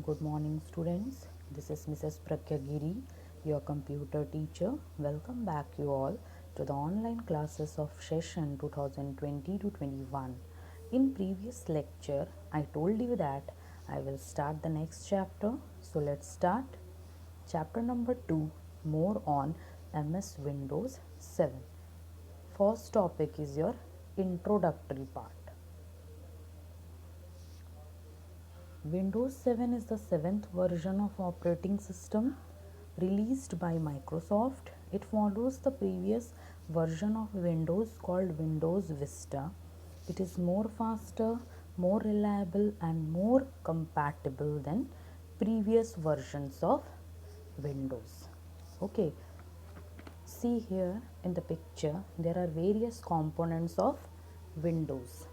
Good morning, students. This is Mrs. Prakyagiri, your computer teacher. Welcome back, you all, to the online classes of session 2020 to 21. In previous lecture, I told you that I will start the next chapter. So let's start. Chapter number 2, more on MS Windows 7. First topic is your introductory part. Windows 7 is the seventh version of operating system released by Microsoft. It follows the previous version of Windows called Windows Vista. It is more faster, more reliable and more compatible than previous versions of Windows. Okay, see here in the picture there are various components of Windows: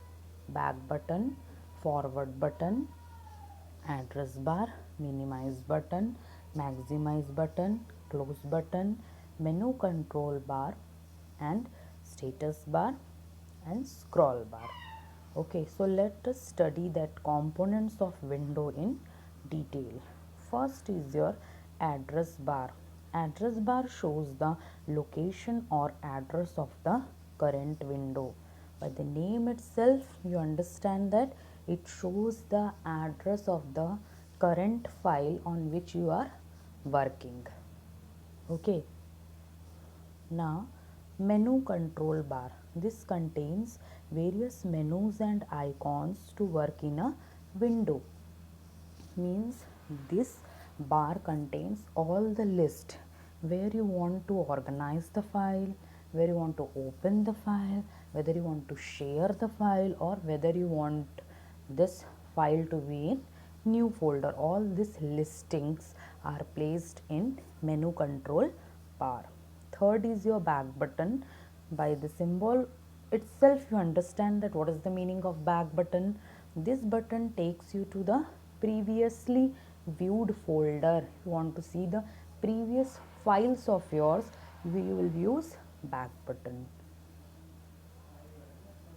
back button, forward button, address bar, minimize button, maximize button, close button, menu control bar and status bar and scroll bar. Okay, so let us study that components of window in detail. First is your address bar. Address bar shows the location or address of the current window. By the name itself, you understand that it shows the address of the current file on which you are working. Okay. Now, menu control bar. This contains various menus and icons to work in a window. Means this bar contains all the list where you want to organize the file, where you want to open the file, whether you want to share the file or whether you want this file to be in new folder. All these listings are placed in menu control bar. Third is your back button. By the symbol itself you understand that what is the meaning of back button. This button takes you to the previously viewed folder. You want to see the previous files of yours, you will use back button.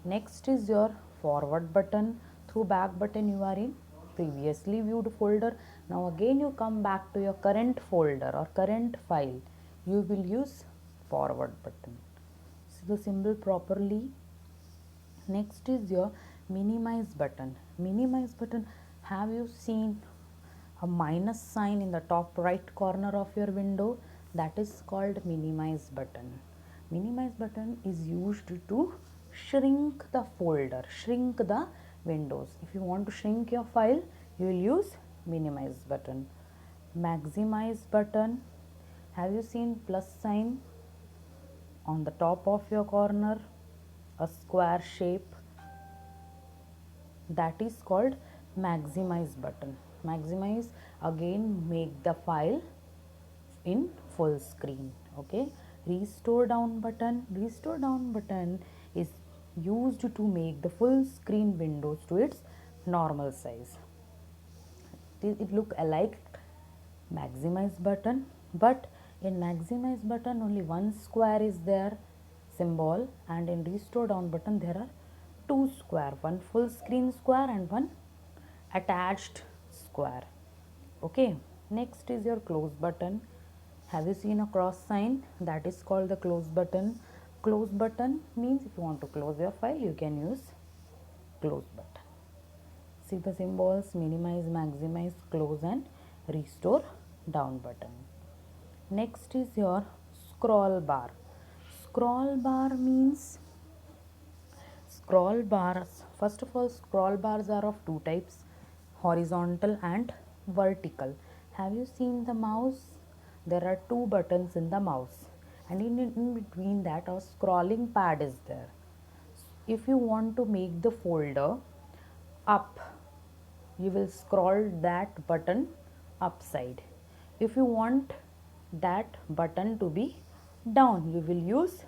Next is your forward button. Through back button you are in previously viewed folder. Now again you come back to your current folder or current file, you will use forward button. See the symbol properly. Next is your minimize button. Minimize button, have you seen a minus sign in the top right corner of your window? That is called minimize button. Minimize button is used to shrink the folder, shrink the windows. If you want to shrink your file, you will use minimize button. Maximize button, have you seen plus sign on the top of your corner, a square shape? That is called maximize button. Maximize again make the file in full screen. Okay, restore down button. Restore down button is used to make the full screen windows to its normal size. It look alike maximize button, but in maximize button only one square is there symbol, and in restore down button there are two square, one full screen square and one attached square. Okay, next is your close button. Have you seen a cross sign? That is called the close button. Close button means if you want to close your file, you can use close button. See the symbols: minimize, maximize, close and restore down button. Next is your scroll bar. Scroll bar means scroll bars. First of all, scroll bars are of two types: horizontal and vertical. Have you seen the mouse? There are two buttons in the mouse, and in between that a scrolling pad is there. If you want to make the folder up, you will scroll that button upside. If you want that button to be down, you will use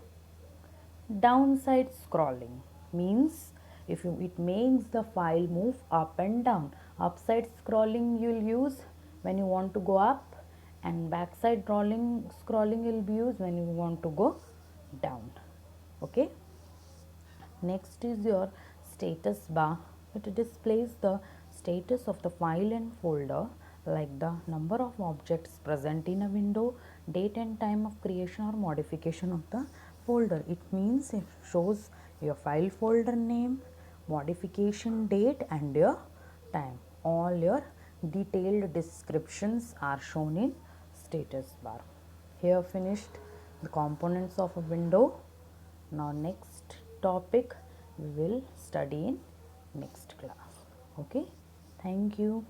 downside scrolling. Means if you, it makes the file move up and down. Upside scrolling you will use when you want to go up, and backside scrolling will be used when you want to go down. Okay, next is your status bar. It displays the status of the file and folder like the number of objects present in a window, date and time of creation or modification of the folder. It means it shows your file folder name, modification date and your time. All your detailed descriptions are shown in status bar. Here finished the components of a window. Now next topic we will study in next class. Okay, thank you.